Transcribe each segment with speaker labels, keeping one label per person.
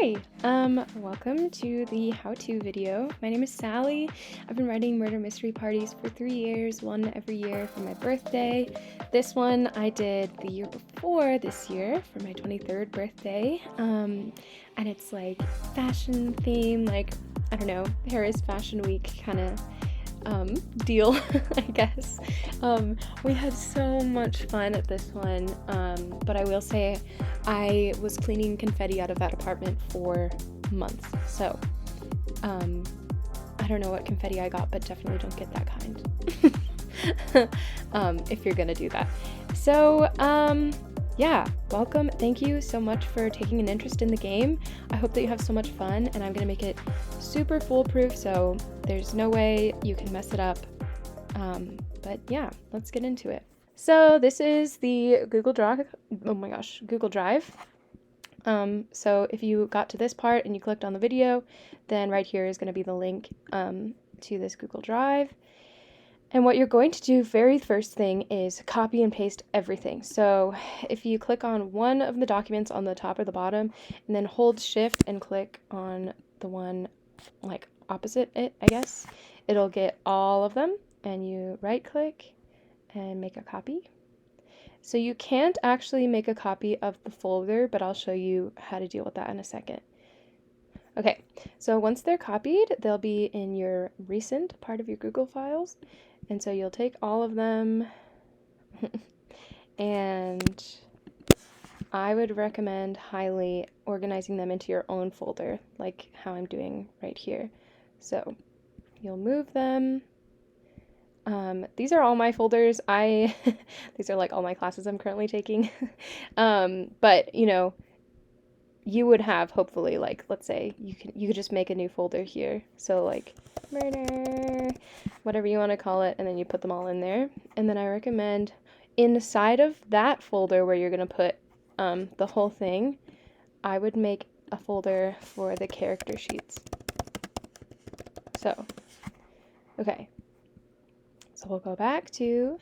Speaker 1: Hi, welcome to the how-to video. My name is Sally. I've been writing murder mystery parties for 3 years, one every year for my birthday. This one I did the year before this year for my 23rd birthday. And it's like fashion theme, like, I don't know, Paris Fashion Week kind of deal, I guess. We had so much fun at this one, but I will say I was cleaning confetti out of that apartment for months, so I don't know what confetti I got, but definitely don't get that kind if you're gonna do that. So yeah, welcome. Thank you so much for taking an interest in the game. I hope that you have so much fun, and I'm gonna make it super foolproof, so there's no way you can mess it up. But yeah, let's get into it. So this is the Google Drive. Oh my gosh, Google Drive. So if you got to this part and you clicked on the video, then right here is going to be the link to this Google Drive. And what you're going to do very first thing is copy and paste everything. So if you click on one of the documents on the top or the bottom, and then hold shift and click on the one like opposite it, I guess, it'll get all of them, and you right click and make a copy. So you can't actually make a copy of the folder, but I'll show you how to deal with that in a second. Okay, so once they're copied, they'll be in your recent part of your Google Files. And so you'll take all of them and I would recommend highly organizing them into your own folder, like how I'm doing right here. So you'll move them. These are all my folders. These are like all my classes I'm currently taking. But you know, you would have hopefully, like, let's say you could just make a new folder here. So like murder, whatever you want to call it, and then you put them all in there. And then I recommend inside of that folder where you're gonna put the whole thing, I would make a folder for the character sheets. So, okay. So we'll go back to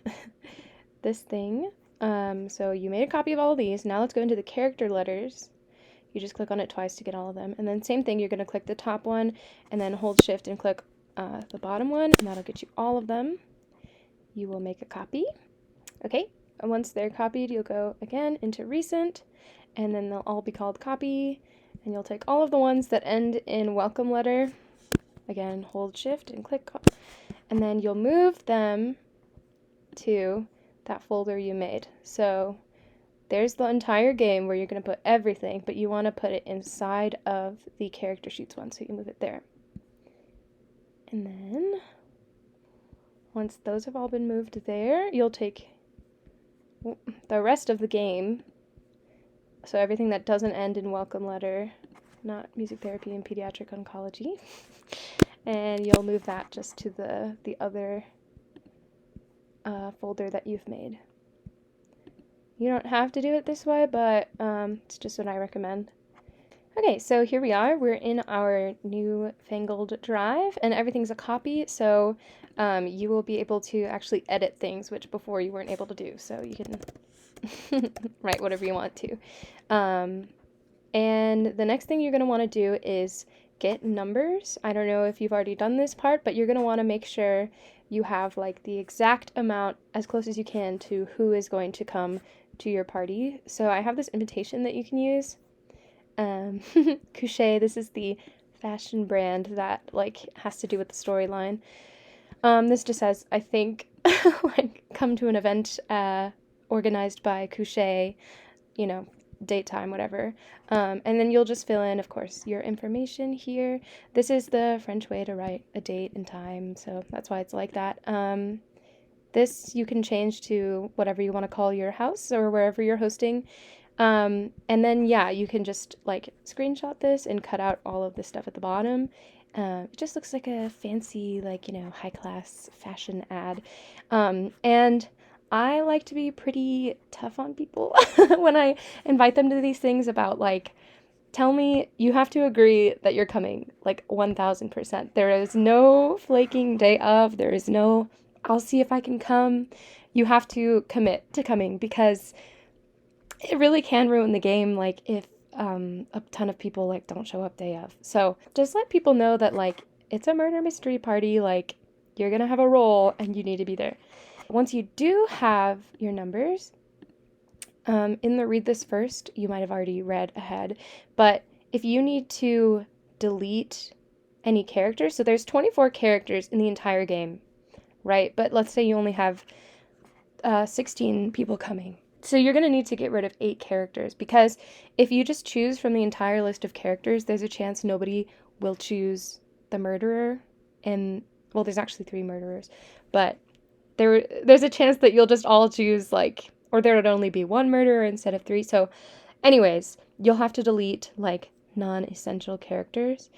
Speaker 1: this thing. So you made a copy of all of these. Now let's go into the character letters. You just click on it twice to get all of them. And then same thing, you're going to click the top one and then hold shift and click the bottom one, and that'll get you all of them. You will make a copy. Okay, and once they're copied, you'll go again into recent, and then they'll all be called copy. And you'll take all of the ones that end in welcome letter. Again, hold shift and click, and then you'll move them to that folder you made. So there's the entire game where you're going to put everything, but you want to put it inside of the character sheets one, so you move it there. And then once those have all been moved there, you'll take the rest of the game, so everything that doesn't end in welcome letter, not music therapy and pediatric oncology, and you'll move that just to the other folder that you've made. You don't have to do it this way, but it's just what I recommend. Okay, so here we are. We're in our new fangled drive, and everything's a copy, so you will be able to actually edit things, which before you weren't able to do, so you can write whatever you want to. And the next thing you're going to want to do is get numbers. I don't know if you've already done this part, but you're going to want to make sure you have like the exact amount, as close as you can, to who is going to come to your party. So I have this invitation that you can use. Couché, this is the fashion brand that like has to do with the storyline. This just says, I think, like, come to an event organized by Couché, you know, date, time, whatever. And then you'll just fill in, of course, your information here. This is the French way to write a date and time, so that's why it's like that. This you can change to whatever you want to call your house or wherever you're hosting. And then, yeah, you can just like screenshot this and cut out all of this stuff at the bottom. It just looks like a fancy, like, you know, high-class fashion ad. And I like to be pretty tough on people when I invite them to these things about, like, tell me, you have to agree that you're coming, like, 1000%. There is no flaking day of, there is no, I'll see if I can come. You have to commit to coming, because it really can ruin the game, like, if a ton of people like don't show up day of. So just let people know that like it's a murder mystery party, like you're gonna have a role and you need to be there. Once you do have your numbers, in the read this first, you might have already read ahead, but if you need to delete any characters, so there's 24 characters in the entire game, right? But let's say you only have 16 people coming. So you're going to need to get rid of 8 characters, because if you just choose from the entire list of characters, there's a chance nobody will choose the murderer. And, well, there's actually 3 murderers, but there's a chance that you'll just all choose, like, or there would only be 1 murderer instead of 3. So anyways, you'll have to delete, like, non-essential characters.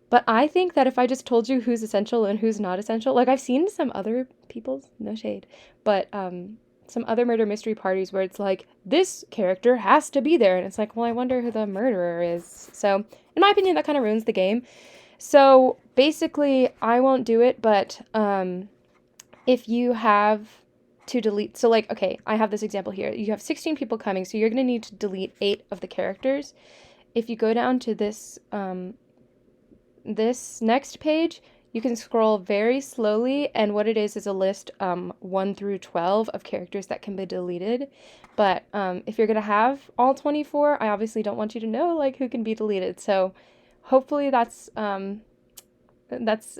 Speaker 1: But I think that if I just told you who's essential and who's not essential, like I've seen some other people's, no shade, but some other murder mystery parties where it's like, this character has to be there. And it's like, well, I wonder who the murderer is. So in my opinion, that kind of ruins the game. So basically, I won't do it, but if you have to delete, so like, okay, I have this example here. You have 16 people coming, so you're going to need to delete 8 of the characters. If you go down to this next page, you can scroll very slowly, and what it is a list 1 through 12 of characters that can be deleted. But if you're gonna have all 24, I obviously don't want you to know like who can be deleted. So hopefully that's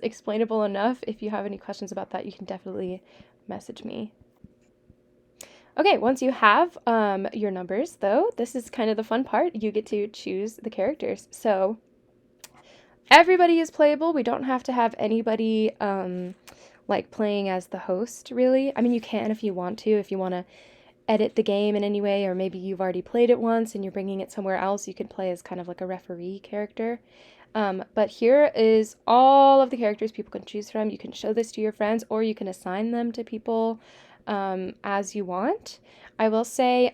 Speaker 1: explainable enough. If you have any questions about that, you can definitely message me. Okay, once you have your numbers, though, this is kind of the fun part. You get to choose the characters. So everybody is playable. We don't have to have anybody like playing as the host, really. I mean, you can if you want to, if you want to edit the game in any way, or maybe you've already played it once and you're bringing it somewhere else, you can play as kind of like a referee character. But here is all of the characters people can choose from. You can show this to your friends, or you can assign them to people as you want. I will say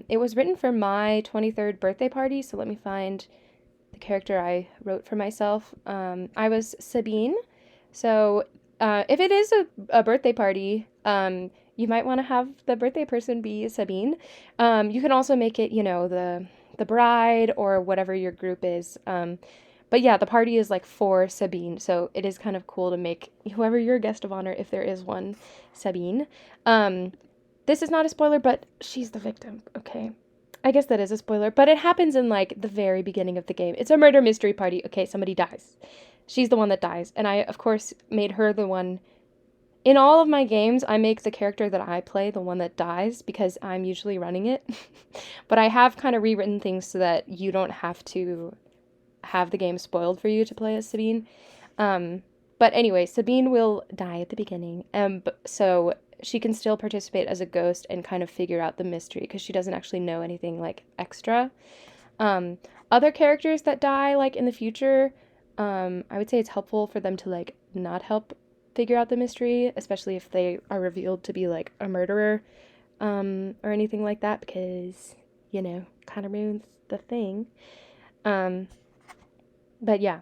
Speaker 1: it was written for my 23rd birthday party, so let me find the character I wrote for myself. I was Sabine. So if it is a birthday party, you might want to have the birthday person be Sabine. You can also make it, you know, the bride or whatever your group is. But yeah, the party is like for Sabine, so it is kind of cool to make whoever your guest of honor, if there is one, Sabine. This is not a spoiler, but she's the victim, okay? I guess that is a spoiler, but it happens in like the very beginning of the game. It's a murder mystery party. Okay, somebody dies. She's the one that dies, and I, of course, made her the one. In all of my games, I make the character that I play the one that dies because I'm usually running it. But I have kind of rewritten things so that you don't have to have the game spoiled for you to play as Sabine. But anyway, Sabine will die at the beginning, so she can still participate as a ghost and kind of figure out the mystery because she doesn't actually know anything like extra. Other characters that die like in the future, I would say it's helpful for them to like not help figure out the mystery, especially if they are revealed to be like a murderer or anything like that, because, you know, kind of ruins the thing. But yeah,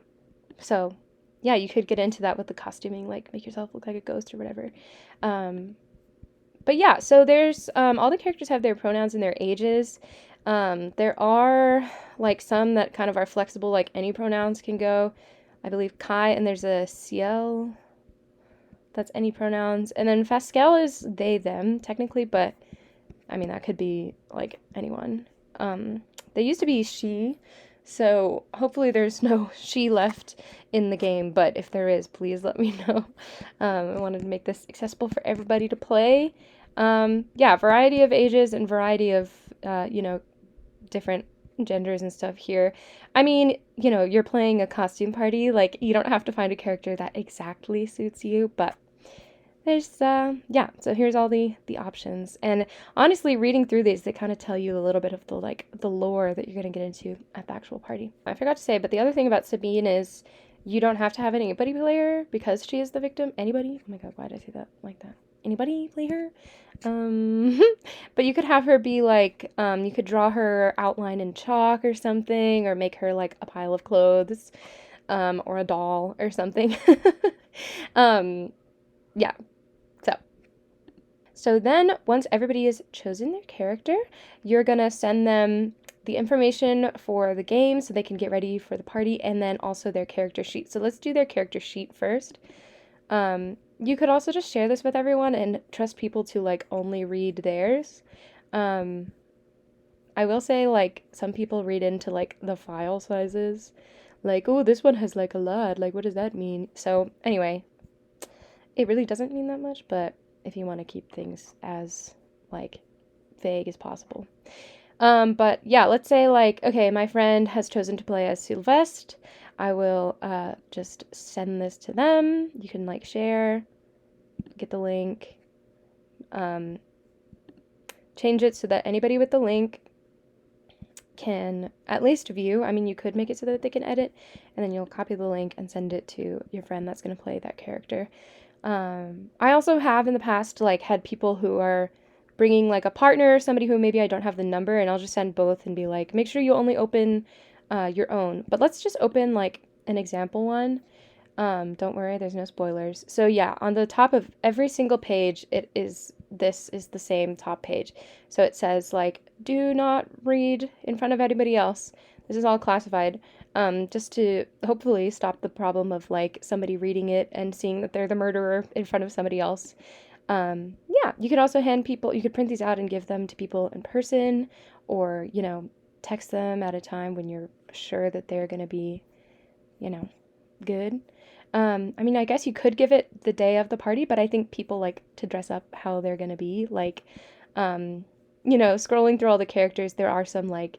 Speaker 1: so yeah, you could get into that with the costuming, like make yourself look like a ghost or whatever. But yeah, so there's all the characters have their pronouns and their ages. There are like some that kind of are flexible, like any pronouns can go. I believe Kai, and there's a Ciel, that's any pronouns. And then Fascal is they, them, technically, but I mean, that could be like anyone. They used to be she, so hopefully there's no she left in the game, but if there is, please let me know. I wanted to make this accessible for everybody to play. Yeah, variety of ages and variety of, you know, different genders and stuff here. I mean, you know, you're playing a costume party, like, you don't have to find a character that exactly suits you, but there's, yeah, so here's all the options. And honestly, reading through these, they kind of tell you a little bit of the, like, the lore that you're going to get into at the actual party. I forgot to say, but the other thing about Sabine is you don't have to have anybody play her because she is the victim. Anybody? Oh my god, why did I say that like that? Anybody play her? But you could have her be like, you could draw her outline in chalk or something, or make her like a pile of clothes, or a doll or something. Yeah. So then once everybody has chosen their character, you're gonna send them the information for the game so they can get ready for the party, and then also their character sheet. So let's do their character sheet first. You could also just share this with everyone and trust people to like only read theirs. I will say, like, some people read into like the file sizes, like, oh, this one has like a lot, like what does that mean? So anyway, it really doesn't mean that much, but if you want to keep things as like vague as possible. But yeah, let's say like, okay, my friend has chosen to play as Sylvestre. I will just send this to them. You can like share, get the link, change it so that anybody with the link can at least view. I mean, you could make it so that they can edit, and then you'll copy the link and send it to your friend that's going to play that character. I also have in the past like had people who are bringing like a partner or somebody who maybe I don't have the number, and I'll just send both and be like, make sure you only open your own. But let's just open like an example one. Don't worry, there's no spoilers. So yeah, on the top of every single page, this is the same top page. So it says like, do not read in front of anybody else. This is all classified, just to hopefully stop the problem of like somebody reading it and seeing that they're the murderer in front of somebody else. Yeah, you could also you could print these out and give them to people in person, or, you know, text them at a time when you're sure that they're going to be, you know, good. I mean, I guess you could give it the day of the party, but I think people like to dress up how they're gonna be. Like, you know, scrolling through all the characters, there are some like,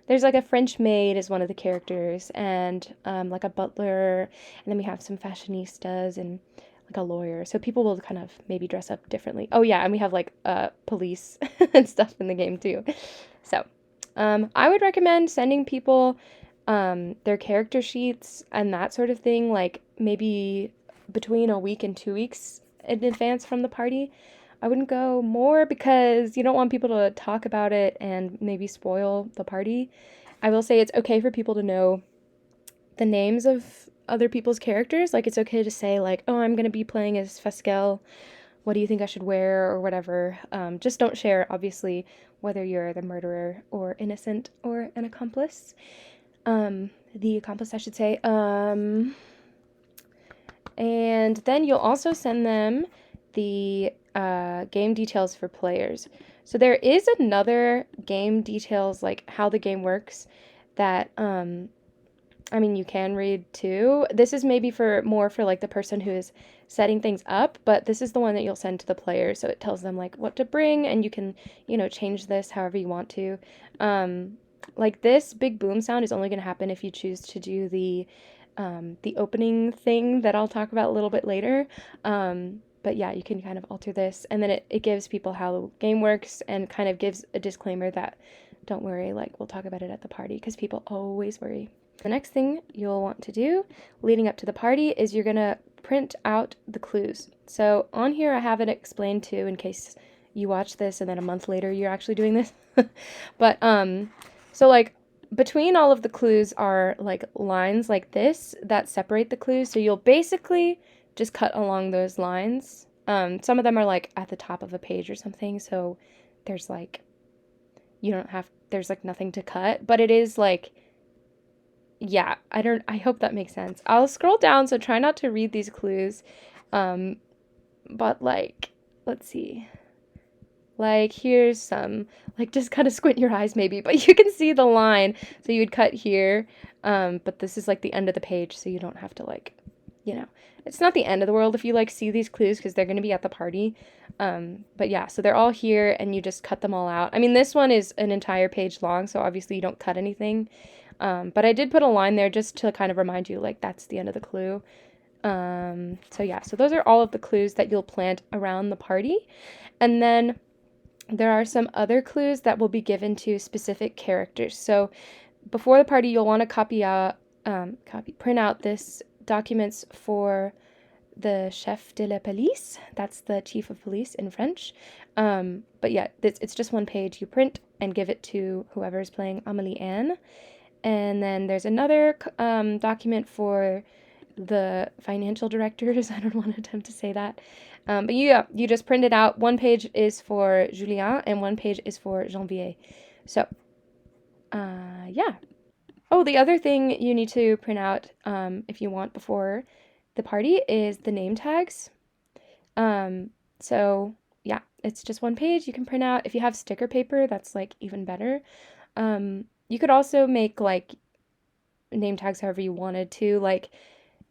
Speaker 1: there's like a French maid is one of the characters, and like a butler, and then we have some fashionistas and like a lawyer. So people will kind of maybe dress up differently. Oh yeah, and we have like police and stuff in the game too. So, I would recommend sending people their character sheets and that sort of thing, like maybe between a week and 2 weeks in advance from the party. I wouldn't go more because you don't want people to talk about it and maybe spoil the party. I will say it's okay for people to know the names of other people's characters. Like, it's okay to say like, oh, I'm going to be playing as Fasquelle. What do you think I should wear, or whatever. Just don't share, obviously, whether you're the murderer or innocent or an accomplice. The accomplice, I should say. And then you'll also send them the game details for players. So there is another game details, like how the game works, that I mean, you can read too. This is maybe more for like the person who is setting things up, but this is the one that you'll send to the players. So it tells them like what to bring, and you can, you know, change this however you want to. Like this big boom sound is only going to happen if you choose to do the opening thing that I'll talk about a little bit later. But yeah, you can kind of alter this, and then it gives people how the game works and kind of gives a disclaimer that don't worry, like we'll talk about it at the party, because people always worry. The next thing you'll want to do leading up to the party is you're going to print out the clues. So on here I have it explained too, in case you watch this and then a month later you're actually doing this. But so like between all of the clues are like lines like this that separate the clues. So you'll basically just cut along those lines. Some of them are like at the top of a page or something, so there's like, there's like nothing to cut, but it is like, yeah, I hope that makes sense. I'll scroll down, so try not to read these clues. But like, let's see. Like, here's some, like, just kind of squint your eyes maybe, but you can see the line. So you would cut here, but this is like the end of the page, so you don't have to like, you know, it's not the end of the world if you like see these clues, because they're going to be at the party. But yeah, so they're all here and you just cut them all out. I mean, this one is an entire page long, so obviously you don't cut anything. But I did put a line there just to kind of remind you, like, that's the end of the clue. So yeah, so those are all of the clues that you'll plant around the party. And then there are some other clues that will be given to specific characters. So before the party, you'll want to print out this documents for the chef de la police. That's the chief of police in French. But yeah, it's just one page. You print and give it to whoever is playing Amélie Anne. And then there's another document for the financial directors. I don't want to attempt to say that. But you just print it out. One page is for Julien and one page is for Janvier. So Yeah. Oh, the other thing you need to print out if you want before the party is the name tags. So yeah, it's just one page you can print out. If you have sticker paper, that's like even better. You could also make like name tags however you wanted to. Like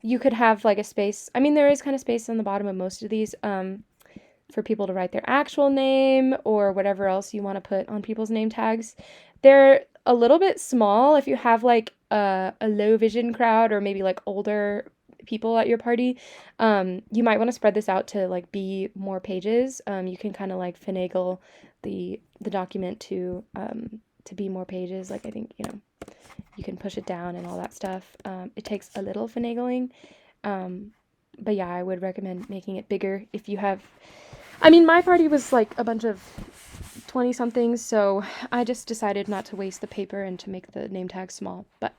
Speaker 1: you could have like a space. I mean, there is kind of space on the bottom of most of these for people to write their actual name or whatever else you want to put on people's name tags. They're a little bit small if you have like a low vision crowd or maybe like older people at your party. You might want to spread this out to like be more pages. You can kind of like finagle the document to be more pages. Like I think, you know, you can push it down and all that stuff. It takes a little finagling. But yeah, I would recommend making it bigger if you have. I mean, my party was like a bunch of 20 somethings, so I just decided not to waste the paper and to make the name tag small. But,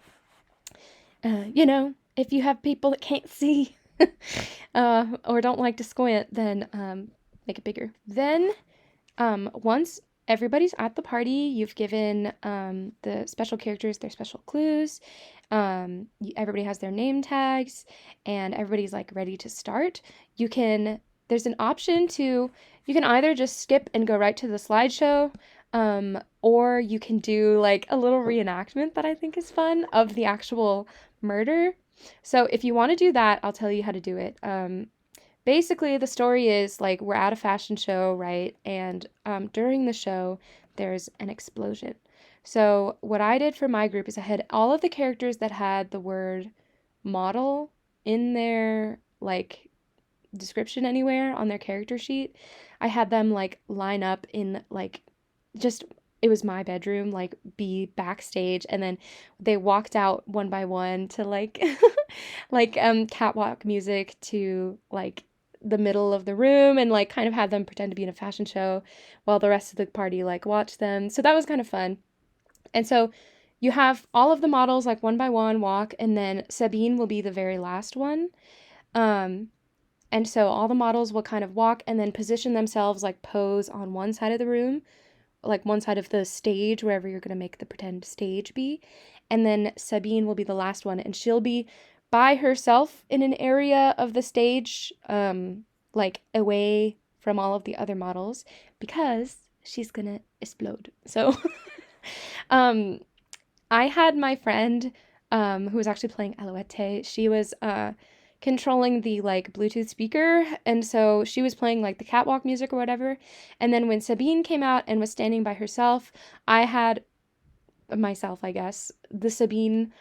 Speaker 1: you know, if you have people that can't see or don't like to squint, then make it bigger. Then, once everybody's at the party, you've given the special characters their special clues, everybody has their name tags, and everybody's like ready to start. There's an option you can either just skip and go right to the slideshow, or you can do like a little reenactment that I think is fun of the actual murder. So if you want to do that, I'll tell you how to do it. Basically, the story is like we're at a fashion show, right? And during the show, there's an explosion. So what I did for my group is I had all of the characters that had the word model in their like description anywhere on their character sheet. I had them like line up in like just it was my bedroom, like be backstage, and then they walked out one by one to like like catwalk music to like the middle of the room and like kind of had them pretend to be in a fashion show while the rest of the party like watched them. So that was kind of fun. And so you have all of the models like one by one walk, and then Sabine will be the very last one. Um, and so all the models will kind of walk and then position themselves like pose on one side of the room, like one side of the stage, wherever you're going to make the pretend stage be. And then Sabine will be the last one, and she'll be by herself in an area of the stage, like away from all of the other models because she's going to explode. So, I had my friend, who was actually playing Alouette. She was, controlling the like Bluetooth speaker, and so she was playing like the catwalk music or whatever. And then when Sabine came out and was standing by herself, I had myself, I guess, the Sabine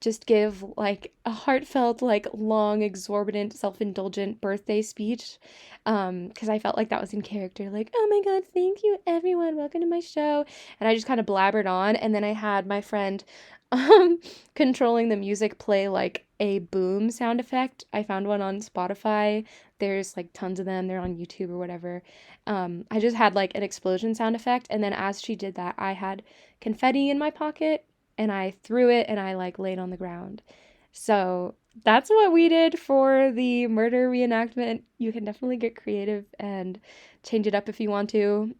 Speaker 1: just give like a heartfelt, like long, exorbitant, self-indulgent birthday speech, because I felt like that was in character, like, oh my god, thank you everyone, welcome to my show. And I just kind of blabbered on, and then I had my friend controlling the music play like a boom sound effect. I found one on Spotify. There's like tons of them. They're on YouTube or whatever. I just had like an explosion sound effect, and then as she did that, I had confetti in my pocket and I threw it and I like laid on the ground. So that's what we did for the murder reenactment. You can definitely get creative and change it up if you want to.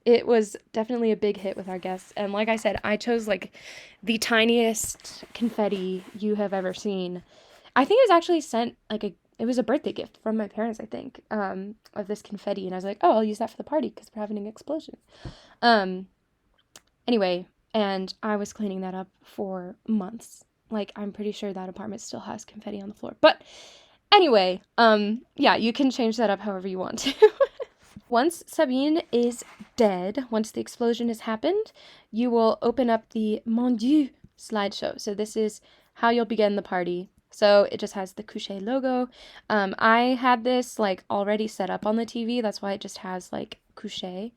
Speaker 1: It was definitely a big hit with our guests. And like I said, I chose like the tiniest confetti you have ever seen. I think it was actually sent like it was a birthday gift from my parents, I think, of this confetti. And I was like, oh, I'll use that for the party because we're having an explosion. Anyway, and I was cleaning that up for months. Like, I'm pretty sure that apartment still has confetti on the floor. But anyway, yeah, you can change that up however you want to. Once Sabine is dead, once the explosion has happened, you will open up the Mon Dieu slideshow. So this is how you'll begin the party. So it just has the Couché logo. I had this like already set up on the TV. That's why it just has like Couché.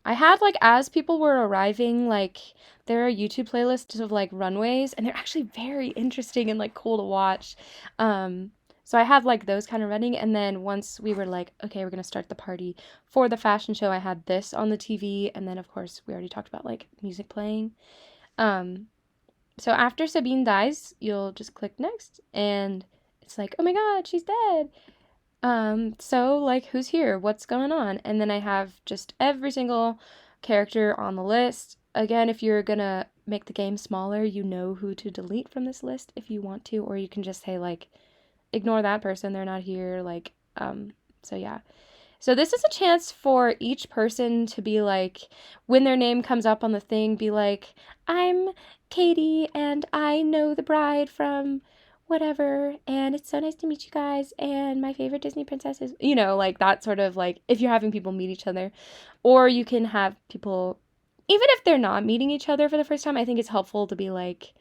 Speaker 1: I had like as people were arriving, like there are YouTube playlists of like runways, and they're actually very interesting and like cool to watch. So I have like those kind of running, and then once we were like, okay, we're gonna start the party for the fashion show, I had this on the TV, and then of course we already talked about like music playing. So after Sabine dies, you'll just click next, and it's like, oh my god, she's dead. So like who's here? What's going on? And then I have just every single character on the list. again, if you're gonna make the game smaller, you know who to delete from this list if you want to, or you can just say like, ignore that person, they're not here, like, so yeah. So this is a chance for each person to be like, when their name comes up on the thing, be like, I'm Katie and I know the bride from whatever, and it's so nice to meet you guys, and my favorite Disney princess is, you know, like that sort of like, if you're having people meet each other. Or you can have people, even if they're not meeting each other for the first time, I think it's helpful to be like,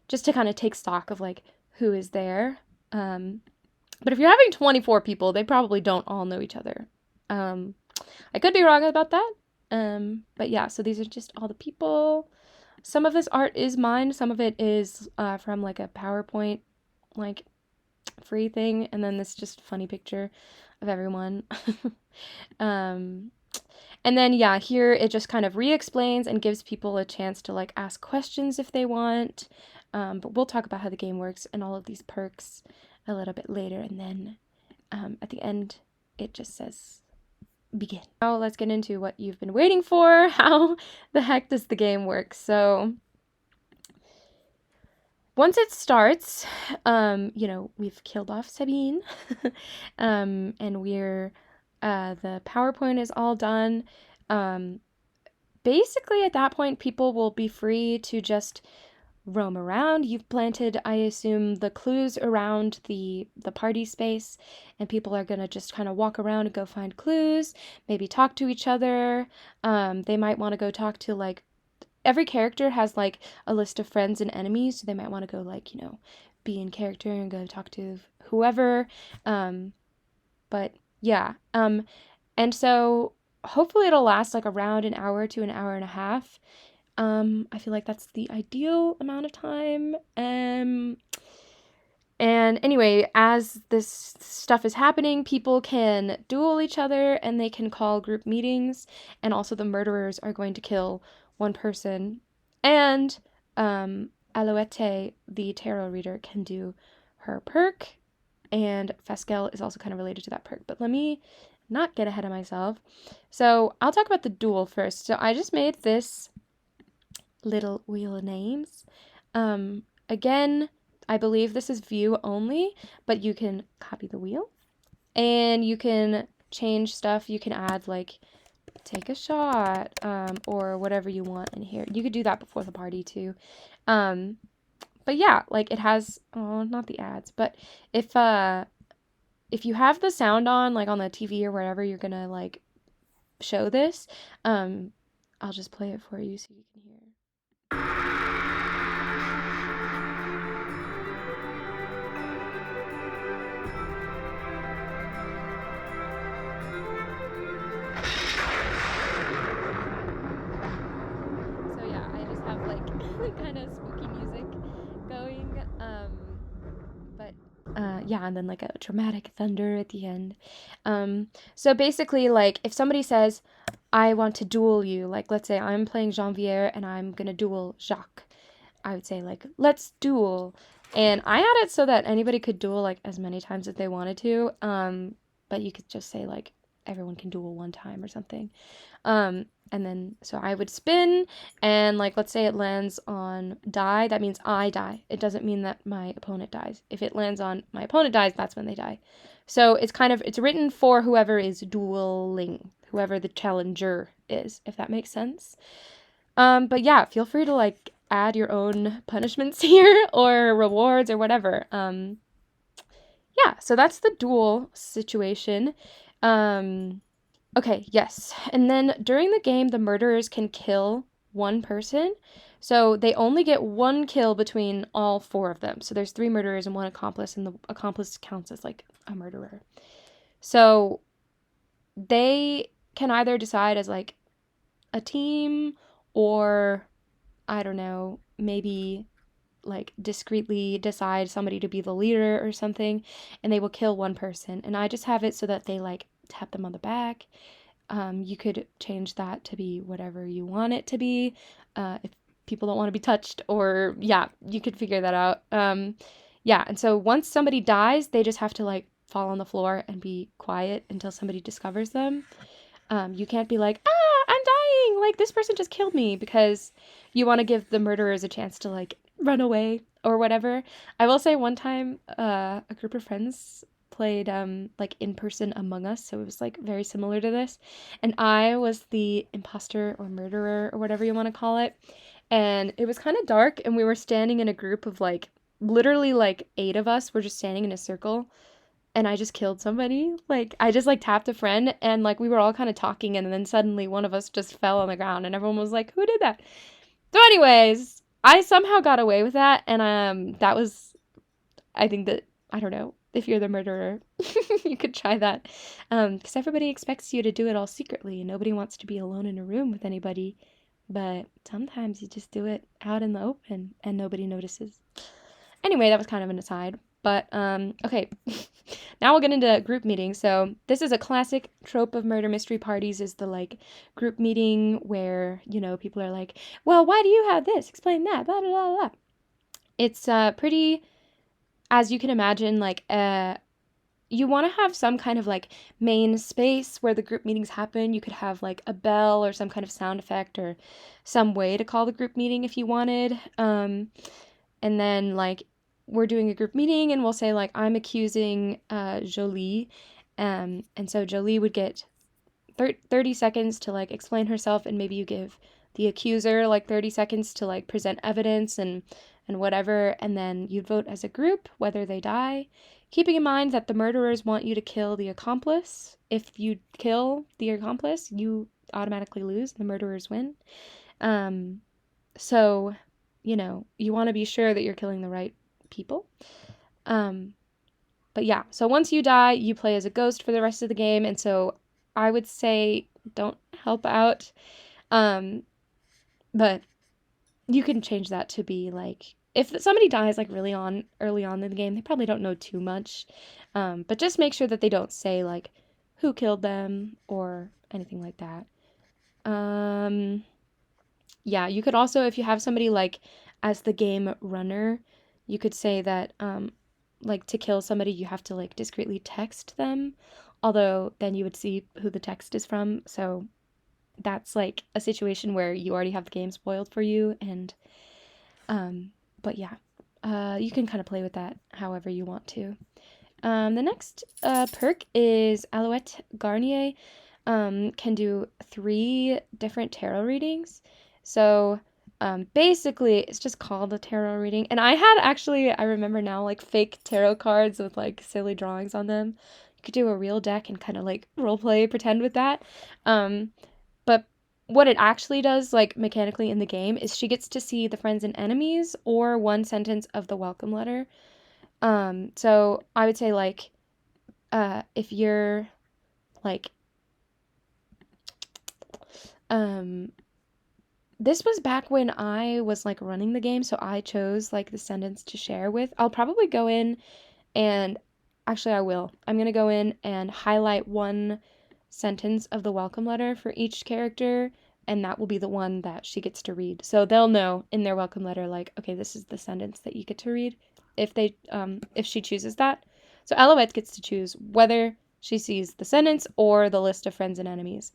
Speaker 1: just to kind of take stock of like who is there. But if you're having 24 people, they probably don't all know each other. I could be wrong about that. But yeah, so these are just all the people. Some of this art is mine. Some of it is from like a PowerPoint, like free thing. And then this just funny picture of everyone. And then, yeah, here it just kind of re-explains and gives people a chance to like ask questions if they want. But we'll talk about how the game works and all of these perks a little bit later. And then at the end, it just says begin. Now let's get into what you've been waiting for. How the heck does the game work? So once it starts, you know, we've killed off Sabine, and we're, the PowerPoint is all done. Basically at that point, people will be free to just roam around. You've planted, I assume, the clues around the party space, and people are gonna just kind of walk around and go find clues, maybe talk to each other. They might want to go talk to, like, every character has like a list of friends and enemies, so they might want to go, like, you know, be in character and go talk to whoever. But yeah, and so hopefully it'll last like around an hour to an hour and a half. I feel like that's the ideal amount of time. And anyway, as this stuff is happening, people can duel each other and they can call group meetings, and also the murderers are going to kill one person. And Alouette, the tarot reader, can do her perk, and Faskel is also kind of related to that perk. But let me not get ahead of myself. So I'll talk about the duel first. So I just made this little wheel of names. Again, I believe this is view only, but you can copy the wheel and you can change stuff. You can add like take a shot, or whatever you want in here. You could do that before the party too. But yeah, like it has, oh, not the ads, but if you have the sound on, like on the TV or wherever you're gonna like show this, I'll just play it for you so you can hear. So yeah, I just have like kind of spooky music going, but yeah, and then like a dramatic thunder at the end. So basically, like if somebody says, I want to duel you, like let's say I'm playing Janvier and I'm gonna duel Jacques, I would say like, let's duel. And I had it so that anybody could duel like as many times as they wanted to, but you could just say like everyone can duel one time or something. And then so I would spin, and like let's say it lands on die, that means I die. It doesn't mean that my opponent dies. If it lands on my opponent dies, that's when they die. So it's kind of, it's written for whoever is dueling, whoever the challenger is, if that makes sense. But yeah, feel free to like add your own punishments here or rewards or whatever. Yeah, so that's the duel situation. Okay, yes. And then during the game, the murderers can kill one person. So they only get one kill between all four of them. So there's 3 murderers and 1 accomplice, and the accomplice counts as like a murderer. So they can either decide as like a team, or I don't know, maybe like discreetly decide somebody to be the leader or something, and they will kill one person. And I just have it so that they like tap them on the back. You could change that to be whatever you want it to be, if people don't want to be touched, or yeah, you could figure that out. Yeah, and so once somebody dies, they just have to like fall on the floor and be quiet until somebody discovers them. You can't be like, I'm dying, being like, this person just killed me, because you want to give the murderers a chance to like run away or whatever. I will say one time a group of friends played like in person Among Us, so it was like very similar to this, and I was the imposter or murderer or whatever you want to call it, and it was kind of dark, and we were standing in a group of like literally like 8 of us were just standing in a circle, and I just killed somebody. Like, I just like tapped a friend, and like we were all kind of talking, and then suddenly one of us just fell on the ground, and everyone was like, who did that? So anyways, I somehow got away with that, and that was, I think that, I don't know, if you're the murderer, you could try that. Because everybody expects you to do it all secretly, and nobody wants to be alone in a room with anybody. But sometimes you just do it out in the open, and nobody notices. Anyway, that was kind of an aside. But, okay, now we'll get into group meetings. So this is a classic trope of murder mystery parties, is the, like, group meeting where, you know, people are like, well, why do you have this? Explain that, blah, blah, blah, blah. It's pretty, as you can imagine, like, you want to have some kind of, like, main space where the group meetings happen. You could have, like, a bell or some kind of sound effect or some way to call the group meeting if you wanted. And then, like, we're doing a group meeting, and we'll say, like, I'm accusing Jolie, and so Jolie would get 30 seconds to, like, explain herself, and maybe you give the accuser, like, 30 seconds to, like, present evidence and whatever, and then you'd vote as a group whether they die, keeping in mind that the murderers want you to kill the accomplice. If you kill the accomplice, you automatically lose, the murderers win. So, you know, you want to be sure that you're killing the right people. But yeah, so once you die, you play as a ghost for the rest of the game, and so I would say don't help out. But you can change that to be like, if somebody dies like really early on in the game, they probably don't know too much. But just make sure that they don't say like who killed them or anything like that. Yeah, you could also, if you have somebody like as the game runner, you could say that like to kill somebody you have to like discreetly text them, although then you would see who the text is from, so that's like a situation where you already have the game spoiled for you. And but yeah, you can kind of play with that however you want to. The next perk is Alouette Garnier can do 3 different tarot readings. So basically, it's just called a tarot reading. And I had actually, I remember now, like fake tarot cards with like silly drawings on them. You could do a real deck and kind of like roleplay, pretend with that. But what it actually does, like mechanically in the game, is she gets to see the friends and enemies or one sentence of the welcome letter. So I would say like, if you're like, this was back when I was like running the game, so I chose like the sentence to share with. I'll probably go in and actually I will. I'm gonna go in and highlight one sentence of the welcome letter for each character, and that will be the one that she gets to read. So they'll know in their welcome letter, like, okay, this is the sentence that you get to read if she chooses that. So Alouette gets to choose whether she sees the sentence or the list of friends and enemies.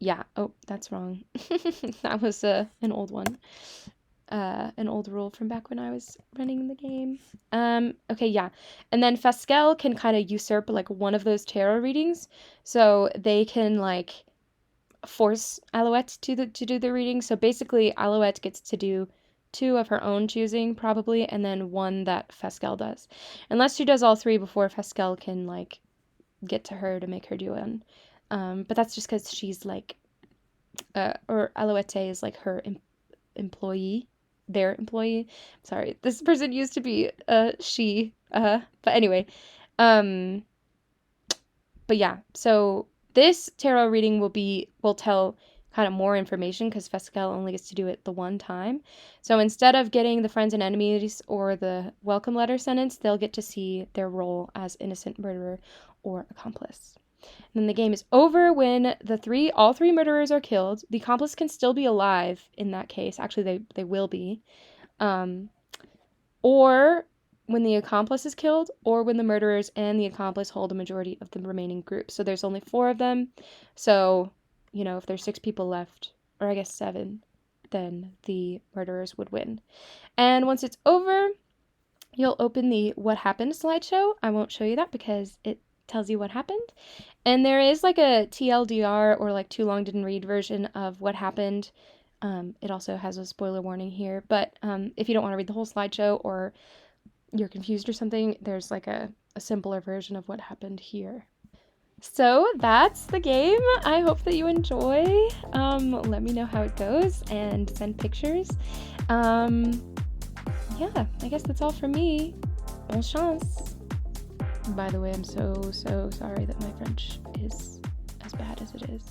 Speaker 1: Yeah. Oh, that's wrong. That was an old one. An old rule from back when I was running the game. Okay, yeah. And then Fasquelle can kind of usurp like one of those tarot readings. So they can like force Alouette to do the reading. So basically Alouette gets to do 2 of her own choosing probably, and then 1 that Fasquelle does. Unless she does all 3 before Fasquelle can like get to her to make her do one. But that's just because she's like, or Alouette is like her employee, their employee. Sorry, this person used to be she. But anyway, but yeah. So this tarot reading will tell kind of more information because Fasquelle only gets to do it the one time. So instead of getting the friends and enemies or the welcome letter sentence, they'll get to see their role as innocent murderer or accomplice. And then the game is over when all three murderers are killed. The accomplice can still be alive in that case. Actually, they will be. Or when the accomplice is killed, or when the murderers and the accomplice hold a majority of the remaining group. So there's only 4 of them. So you know, if there's 6 people left, or I guess 7, then the murderers would win. And once it's over, you'll open the what happened slideshow. I won't show you that because it tells you what happened. And there is like a TLDR, or like too long didn't read version of what happened. It also has a spoiler warning here, but if you don't want to read the whole slideshow or you're confused or something, there's like a simpler version of what happened here. So that's the game. I hope that you enjoy. Let me know how it goes and send pictures. Yeah, I guess that's all from me. Bonne chance. By the way, I'm so sorry that my French is as bad as it is.